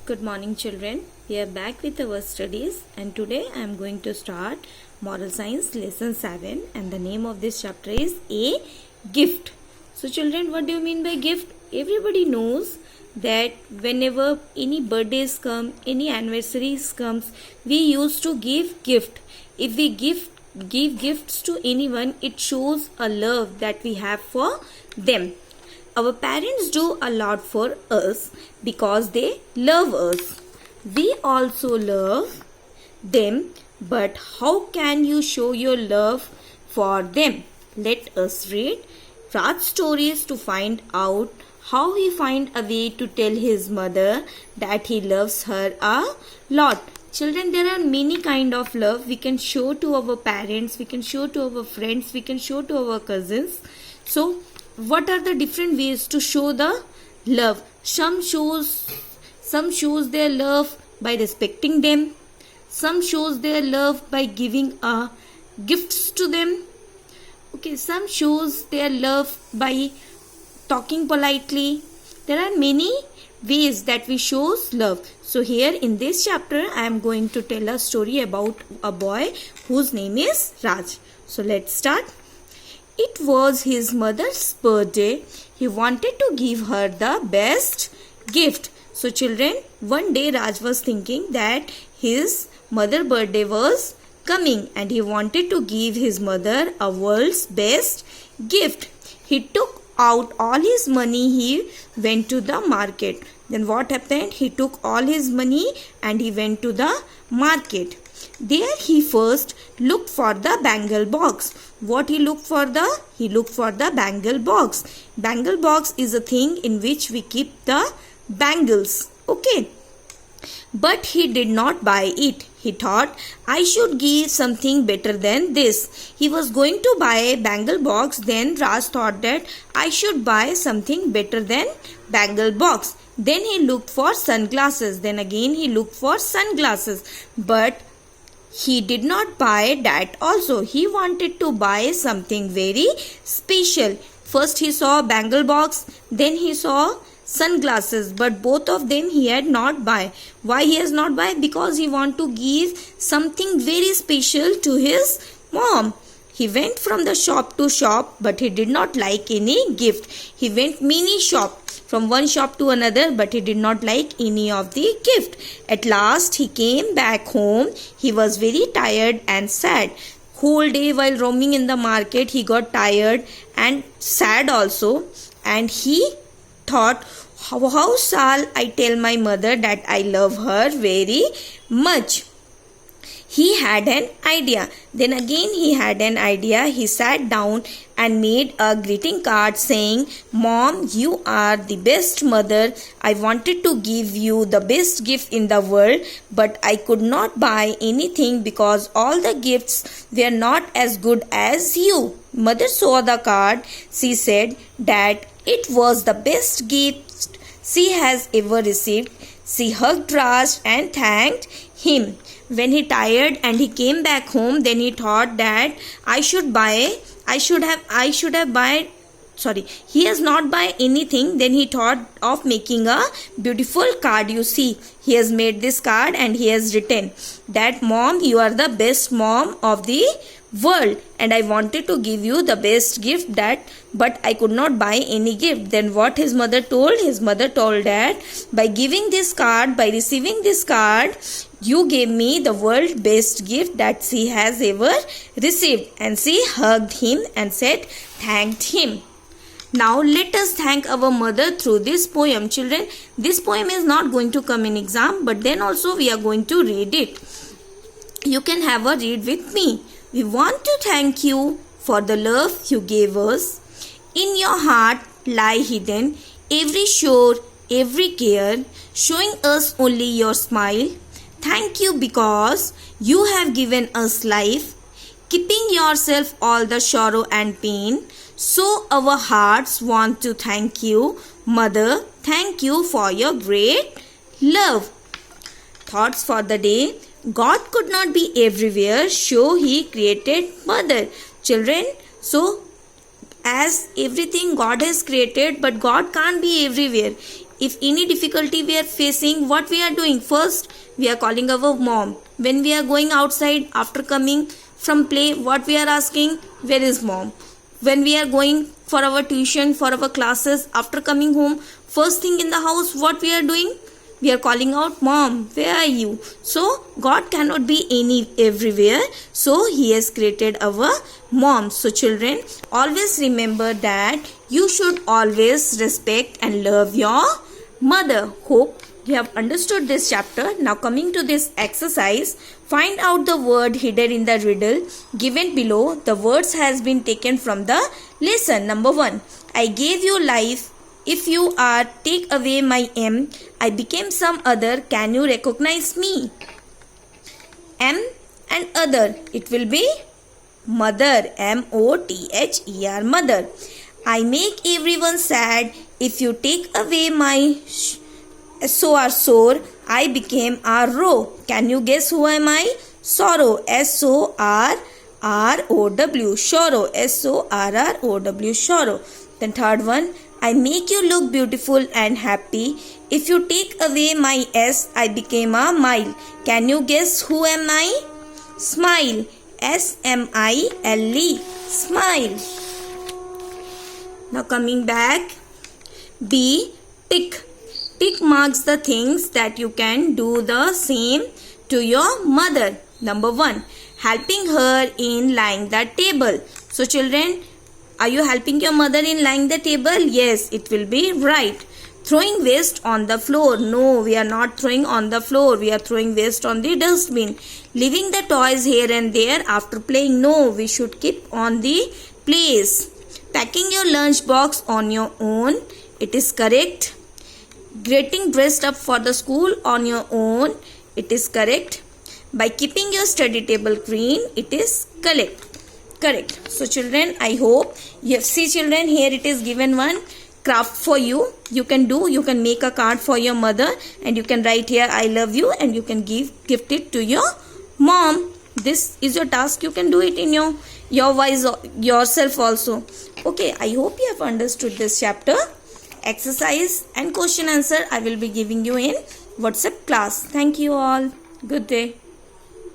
Good morning, children. We are back with our studies, and today I am going to start Moral Science Lesson 7, and the name of this chapter is A Gift. So, children, what do you mean by gift? Everybody knows that whenever any birthdays come, any anniversaries comes, we used to give gift. If we give gifts to anyone, it shows a love that we have for them. Our parents do a lot for us because they love us. We also love them, but how can you show your love for them? Let us read Raj's stories to find out how he find a way to tell his mother that he loves her a lot. Children, there are many kind of love we can show to our parents, we can show to our friends, we can show to our cousins. So, what are the different ways to show the love? Some shows their love by respecting them. Some shows their love by giving gifts to them. Okay, some shows their love by talking politely. There are many ways that we shows love. So here in this chapter I am going to tell a story about a boy whose name is Raj. So let's start. It was his mother's birthday. He wanted to give her the best gift. So children, one day Raj was thinking that his mother's birthday was coming and he wanted to give his mother a world's best gift. He took out all his money. He went to the market. Then what happened? He took all his money and he went to the market. There he first looked for the bangle box. What he looked for? He looked for the bangle box. Bangle box is a thing in which we keep the bangles. Okay. But he did not buy it. He thought, I should give something better than this. He was going to buy a bangle box. Then Raj thought that I should buy something better than bangle box. Then he looked for sunglasses. Then again he looked for sunglasses. But he did not buy that also. He wanted to buy something very special. First he saw bangle box, then he saw sunglasses, but both of them he had not buy. Why he has not buy? Because he want to give something very special to his mom. He went from the shop to shop, but he did not like any gift. He went many shop, from one shop to another, but he did not like any of the gift. At last he came back home. He was very tired and sad. Whole day while roaming in the market, he got tired and sad also. And he thought, how shall I tell my mother that I love her very much? He had an idea. Then again he had an idea. He sat down and made a greeting card saying, Mom, you are the best mother. I wanted to give you the best gift in the world, but I could not buy anything because all the gifts were not as good as you. Mother saw the card. She said that it was the best gift she has ever received. She hugged Raj and thanked him. When he tired and he came back home, then he thought that he has not buy anything. Then he thought of making a beautiful card. You see, he has made this card and he has written that, Mom, you are the best mom of the world and I wanted to give you the best gift but I could not buy any gift. Then what his mother told? His mother told that by giving this card, by receiving this card, you gave me the world's best gift that she has ever received. And she hugged him and said, thanked him. Now let us thank our mother through this poem. Children, this poem is not going to come in exam, but then also we are going to read it. You can have a read with me. We want to thank you for the love you gave us. In your heart lie hidden every shore, every care, showing us only your smile. Thank you because you have given us life, keeping yourself all the sorrow and pain. So our hearts want to thank you, Mother. Thank you for your great love. Thoughts for the day. God could not be everywhere, so he created mother. Children, so as everything God has created, but God can't be everywhere. if any difficulty we are facing, what we are doing? First, we are calling our mom. When we are going outside after coming from play, what we are asking? Where is mom? When we are going for our tuition, for our classes, after coming home, first thing in the house, what we are doing? We are calling out, mom, where are you? So God cannot be everywhere. So He has created our mom. So children, always remember that you should always respect and love your mother. Hope you have understood this chapter. Now coming to this exercise, find out the word hidden in the riddle given below. The words has been taken from the lesson. Number 1, I gave you life. If you are, take away my M, I became some other. Can you recognize me? M and other. It will be mother. M-O-T-H-E-R, mother. I make everyone sad. If you take away my sore, I became a row. Can you guess who am I? Sorrow. S-O-R-R-O-W. Sorrow. S-O-R-R-O-W. Sorrow. Then third one, I make you look beautiful and happy. If you take away my S, I became a mile. Can you guess who am I? Smile. S-M-I-L-E. Smile. Now coming back. B. Tick. Tick marks the things that you can do the same to your mother. Number 1. Helping her in laying the table. So children, are you helping your mother in laying the table? Yes, it will be right. Throwing waste on the floor. No, we are not throwing on the floor. We are throwing waste on the dustbin. Leaving the toys here and there after playing. No, we should keep on the place. Packing your lunch box on your own. It is correct. Getting dressed up for the school on your own. It is correct. By keeping your study table clean. It is correct. So children, I hope you have see children, here it is given one craft for you. You can make a card for your mother and you can write here I love you and you can gift it to your mom. This is your task. You can do it in your wise yourself also. Okay, I hope you have understood this chapter. Exercise and question answer I will be giving you in WhatsApp class. Thank you all. Good day.